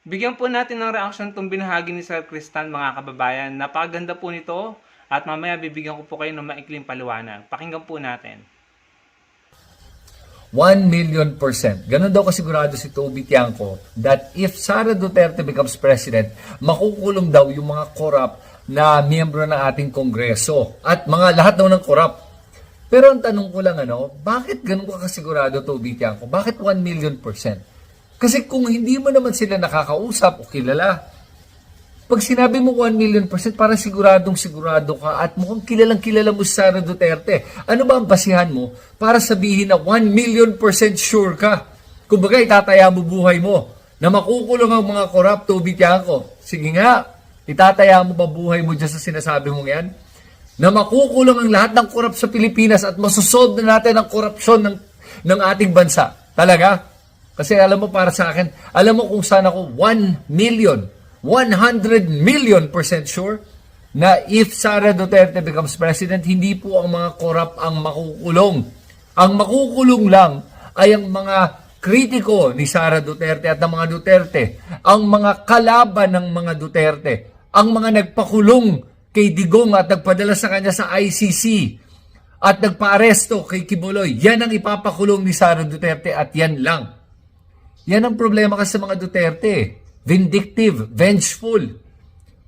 Bigyan po natin ng reaksyon itong binahagi ni Sir Cristan, mga kababayan. Napakaganda po nito at mamaya bibigyan ko po kayo ng maikling paliwanag. Pakinggan po natin. 1,000,000%. Ganun daw kasigurado si Toby Tiangco that if Sara Duterte becomes president, makukulong daw yung mga corrupt na miyembro ng ating kongreso at mga lahat daw ng corrupt. Pero ang tanong ko lang, bakit ganun ka kasigurado, Toby Tiangco? Bakit 1,000,000%? Kasi kung hindi mo naman sila nakakausap o kilala, pag sinabi mo 1,000,000%, parang sigurado ka at mukhang kilala mo si Sara Duterte. Ano ba ang basihan mo para sabihin na 1,000,000% sure ka? Kumbaga, itataya mo buhay mo na makukulong ang mga corrupt, Toby Tiangco. Sige nga, itataya mo ba buhay mo dyan sa sinasabi mong yan? Na makukulong ang lahat ng corrupt sa Pilipinas at masosolve na natin ang korupsyon ng ating bansa. Talaga? Kasi alam mo, para sa akin, alam mo kung saan ako 100,000,000% sure na if Sara Duterte becomes president, hindi po ang mga corrupt ang makukulong. Ang makukulong lang ay ang mga kritiko ni Sara Duterte at ng mga Duterte, ang mga kalaban ng mga Duterte, ang mga nagpakulong kay Digong at nagpadala sa kanya sa ICC at nagpaaresto kay Kibuloy. Yan ang ipapakulong ni Sara Duterte at yan lang. Yan ang problema kasi sa mga Duterte. Vindictive, vengeful.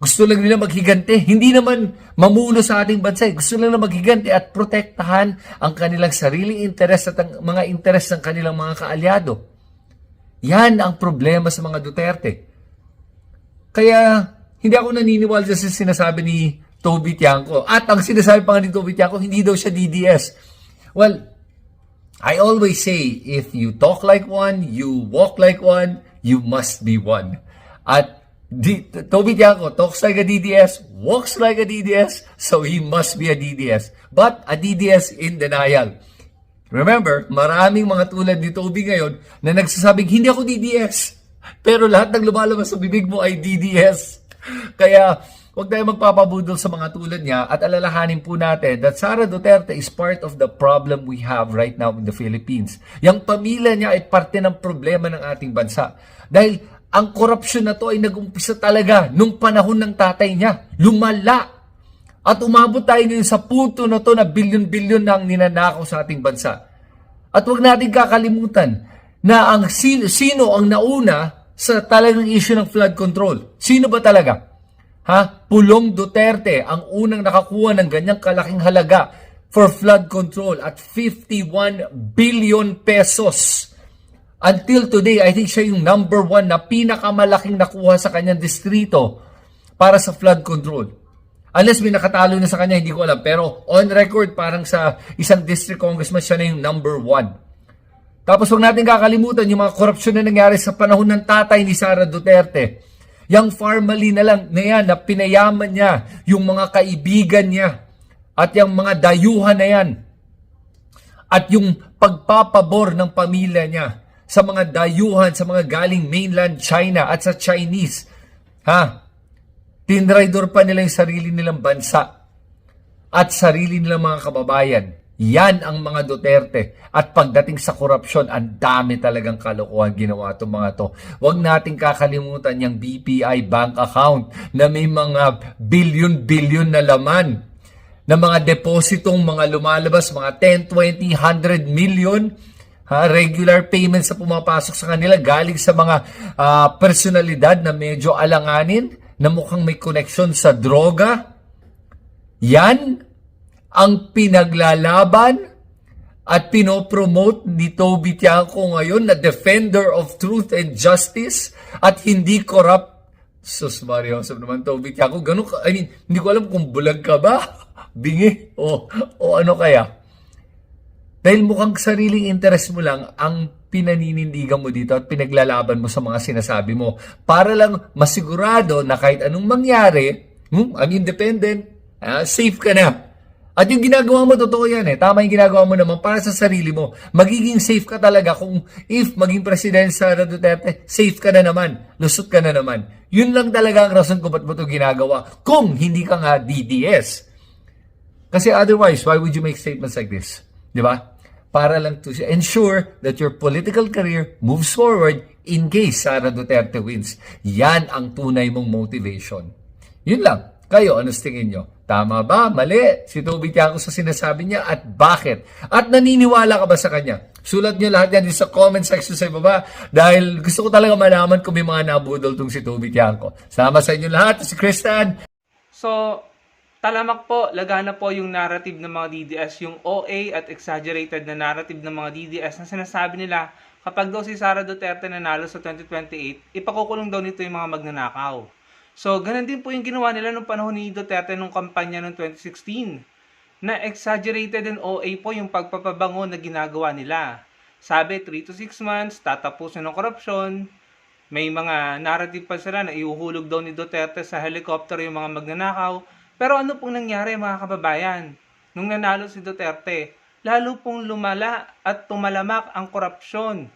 Gusto lang nila maghigante. Hindi naman mamuno sa ating bansa. Gusto lang nila maghigante at protektahan ang kanilang sariling interes at ang mga interes ng kanilang mga kaalyado. Yan ang problema sa mga Duterte. Kaya hindi ako naniniwala sa sinasabi ni Toby Tiangco. At ang sinasabi pa nga ni Toby Tiangco, hindi daw siya DDS. Well, I always say, if you talk like one, you walk like one, you must be one. At Toby Tiangco talks like a DDS, walks like a DDS, so he must be a DDS. But a DDS in denial. Remember, maraming mga tulad ni Toby ngayon na nagsasabing, hindi ako DDS. Pero lahat ng lumalabas sa bibig mo ay DDS. Kaya, huwag tayo magpapabudol sa mga tulad niya at alalahanin po natin that Sara Duterte is part of the problem we have right now in the Philippines. Yang pamilya niya ay parte ng problema ng ating bansa. Dahil ang korupsyon na to ay nag-umpisa talaga nung panahon ng tatay niya. Lumala. At umabot tayo ngayon sa punto na to na bilyon-bilyon na ang ninanakaw sa ating bansa. At huwag natin kakalimutan na ang sino ang nauna sa talagang issue ng flood control. Sino ba talaga? Pulong Duterte ang unang nakakuha ng ganyang kalaking halaga for flood control at 51 billion pesos. Until today, I think siya yung number 1 na pinakamalaking nakuha sa kanyang distrito para sa flood control. Unless may nakatalo na sa kanya, hindi ko alam. Pero on record, parang sa isang district congressman, siya na yung number 1. Tapos huwag natin kakalimutan yung mga korupsyon na nangyari sa panahon ng tatay ni Sara Duterte. Yung family na lang na yan, na pinayaman niya, yung mga kaibigan niya, at yung mga dayuhan na yan, at yung pagpapabor ng pamilya niya sa mga dayuhan, sa mga galing mainland China at sa Chinese. Tinraidor pa nila yung sarili nilang bansa at sarili nilang mga kababayan. Yan ang mga Duterte. At pagdating sa korupsyon, ang dami talagang kalokohan ginawa itong mga to. Huwag nating kakalimutan yung BPI bank account na may mga billion-billion na laman na mga depositong mga lumalabas, mga 10, 20, 100 million regular payments na pumapasok sa kanila galing sa mga personalidad na medyo alanganin, na mukhang may connection sa droga. Yan ang pinaglalaban at pinopromote ni Toby Tiangco ngayon na defender of truth and justice at hindi corrupt. Sus Mario, sabi naman Toby Tiangco, hindi ko alam kung bulag ka ba, bingi, o ano kaya. Dahil mukhang sariling interest mo lang ang pinaninindigan mo dito at pinaglalaban mo sa mga sinasabi mo para lang masigurado na kahit anong mangyari, ang independent, safe ka na. At yung ginagawa mo, totoo yan Tama yung ginagawa mo naman para sa sarili mo. Magiging safe ka talaga kung if maging president Sara Duterte, safe ka na naman. Lusot ka na naman. Yun lang talaga ang rason kung ba't mo ito ginagawa kung hindi ka nga DDS. Kasi otherwise, why would you make statements like this? Di ba? Para lang to ensure that your political career moves forward in case Sara Duterte wins. Yan ang tunay mong motivation. Yun lang. Kayo, ano tingin nyo? Tama ba? Mali? Si Toby Tiangco sa sinasabi niya at bakit? At naniniwala ka ba sa kanya? Sulat nyo lahat yan sa comment section sa ibaba dahil gusto ko talaga malaman kung may mga nabudol tong si Toby Tiangco. Salamat sa inyo lahat. Si Christian. So, talamak po, lagana po yung narrative ng mga DDS, yung OA at exaggerated na narrative ng mga DDS na sinasabi nila kapag daw si Sara Duterte nanalo sa 2028, ipakukulong daw nito yung mga magnanakaw. So, ganun din po yung ginawa nila nung panahon ni Duterte nung kampanya noong 2016. Na exaggerated and OA po yung pagpapabango na ginagawa nila. Sabi, 3 to 6 months, tatapusin ng korupsyon. May mga narrative pa sila na iuhulog daw ni Duterte sa helicopter yung mga magnanakaw. Pero ano pong nangyari mga kababayan? Nung nanalo si Duterte, lalo pong lumala at tumalamak ang korupsyon.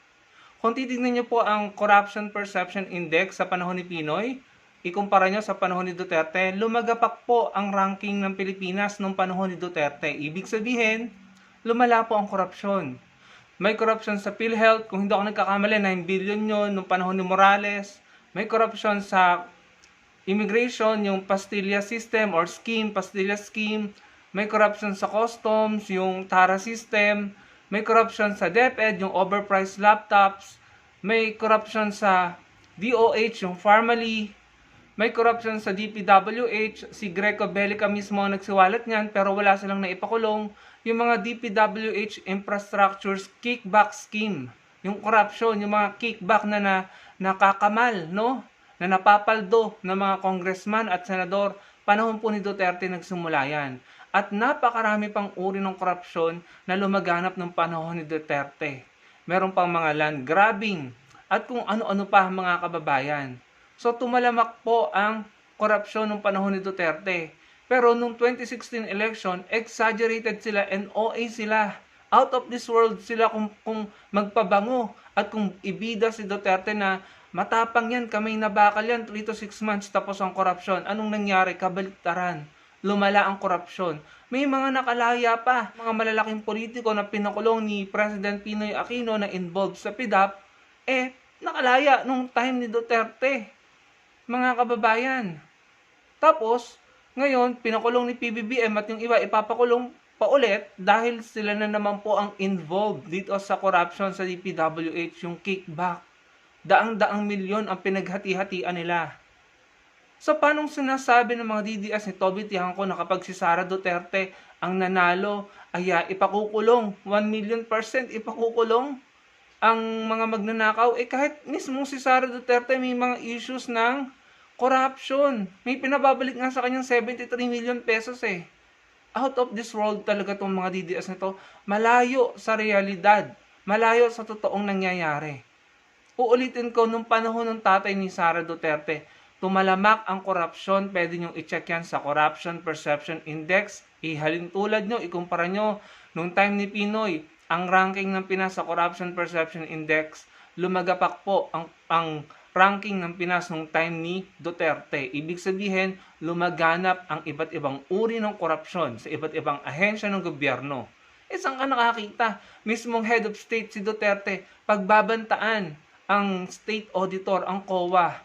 Kung titignan niyo po ang Corruption Perception Index sa panahon ni Pinoy, ikumpara nyo sa panahon ni Duterte, lumagapak po ang ranking ng Pilipinas nung panahon ni Duterte. Ibig sabihin, lumala po ang korupsyon. May korupsyon sa PhilHealth, kung hindi ako nagkakamali, 9 billion yun nung panahon ni Morales. May korupsyon sa immigration, yung Pastilla system or scheme, Pastilla scheme. May korupsyon sa customs, yung TARA system. May korupsyon sa DepEd, yung overpriced laptops. May korupsyon sa DOH, yung Pharmaly. May corruption sa DPWH, si Greco Bellica mismo ang nagsiwalat niyan pero wala silang naipakulong. Yung mga DPWH infrastructures kickback scheme, yung corruption, yung mga kickback na nakakamal, no? Na napapaldo ng mga congressman at senador, panahon po ni Duterte nagsimula yan. At napakarami pang uri ng korupsyon na lumaganap ng panahon ni Duterte. Meron pang mga land grabbing at kung ano-ano pa mga kababayan. So tumalamak po ang korupsyon nung panahon ni Duterte. Pero nung 2016 election, exaggerated sila and OA sila. Out of this world sila kung magpabango at kung ibida si Duterte na matapang yan, kamay na bakal yan, 3 to 6 months tapos ang korupsyon. Anong nangyari? Kabaliktaran. Lumala ang korupsyon. May mga nakalaya pa, mga malalaking politiko na pinakulong ni President Pinoy Aquino na involved sa PDAP, nakalaya nung time ni Duterte. Mga kababayan. Tapos, ngayon, pinakulong ni PBBM at yung iba ipapakulong pa ulit dahil sila na naman po ang involved dito sa corruption sa DPWH, yung kickback. Daang-daang milyon ang pinaghati-hatian nila. So, paano sinasabi ng mga DDS ni Toby Tiangco na kapag si Sara Duterte ang nanalo, ay ipakukulong, 1,000,000% ipakukulong ang mga magnanakaw? Kahit mismo si Sara Duterte may mga issues ng corruption. May pinababalik nga sa kanyang 73 million pesos Out of this world talaga itong mga DDS nito. Malayo sa realidad. Malayo sa totoong nangyayari. Uulitin ko, nung panahon ng tatay ni Sara Duterte, tumalamak ang korupsyon. Pwede nyo i-check yan sa Corruption Perception Index. Ihalin tulad nyo, ikumpara nyo. Nung time ni Pinoy, ang ranking ng Pinas sa Corruption Perception Index, lumagapak po ang ranking ng Pinas nung time ni Duterte. Ibig sabihin, lumaganap ang iba't ibang uri ng korupsyon sa iba't ibang ahensya ng gobyerno. Saan ka nakakita? Mismong head of state si Duterte, pagbabantaan ang state auditor, ang COA.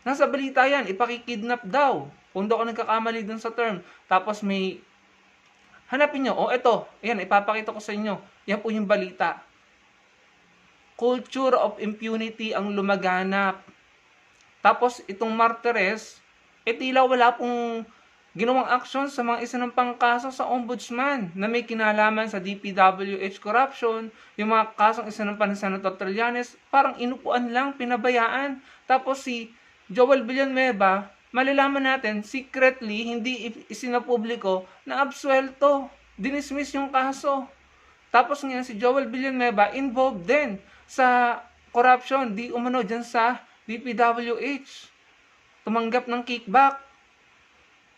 Nasa balita yan, ipakikidnap daw. Kung daw ako nagkakamali dun sa term. Tapos may, hanapin nyo, eto, ayan, ipapakita ko sa inyo. Yan po yung balita. Culture of impunity ang lumaganap. Tapos itong Martires, tila wala pong ginawang aksyon sa mga isinampang kaso sa ombudsman na may kinalaman sa DPWH corruption. Yung mga kasong isinampan ni Senator Trillanes, parang inupuan lang, pinabayaan. Tapos si Joel Villanueva, malalaman natin, secretly, hindi isinapubliko na absuelto. Dinismiss yung kaso. Tapos ngayon si Joel Villanueva involved din sa corruption, di umano dyan sa DPWH. Tumanggap ng kickback.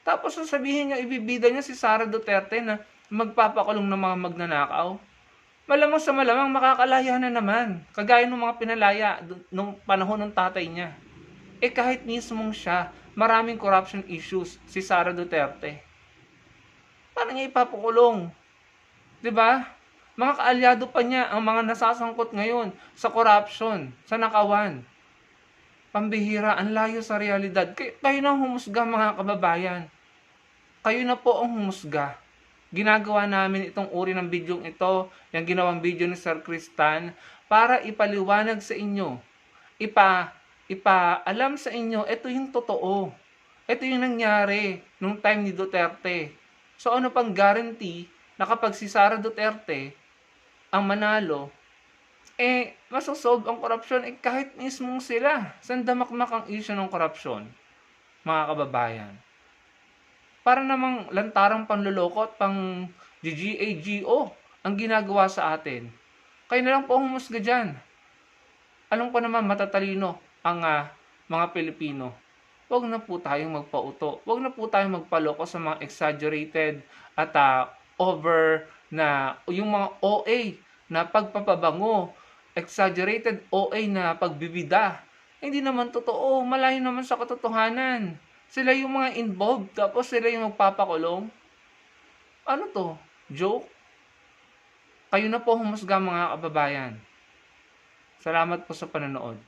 Tapos sasabihin niya, ibibida niya si Sara Duterte na magpapakulong ng mga magnanakaw. Malamang sa malamang makakalaya na naman. Kagaya ng mga pinalaya nung panahon ng tatay niya. Kahit mismong siya, maraming corruption issues si Sara Duterte. Paano niya ipapakulong? 'Di ba? Mga kaalyado pa niya ang mga nasasangkot ngayon sa corruption, sa nakawan. Pambihira, ang layo sa realidad. Kayo na humusga mga kababayan. Kayo na po ang humusga. Ginagawa namin itong uri ng bidyong ito, yung ginawang video ni Sir Kristan, para ipaliwanag sa inyo, ipaalam sa inyo, ito yung totoo. Ito yung nangyari nung time ni Duterte. So ano pang guarantee na kapag si Sara Duterte ang manalo, masosolve ang korupsyon, kahit mismong sila. Saan damakmak ang issue ng korupsyon, mga kababayan? Para namang lantarang panluloko at pang GGAGO ang ginagawa sa atin. Kayo na lang po ang humusga dyan. Alam ko naman matatalino ang mga Pilipino. Huwag na po tayong magpauto. Huwag na po tayong magpaloko sa mga exaggerated at over na yung mga OA na pagpapabango, exaggerated OA na pagbibida. Hindi naman totoo. Malayo naman sa katotohanan. Sila yung mga involved, tapos sila yung magpapakulong. Ano to? Joke? Kayo na po humusga mga kababayan. Salamat po sa panonood.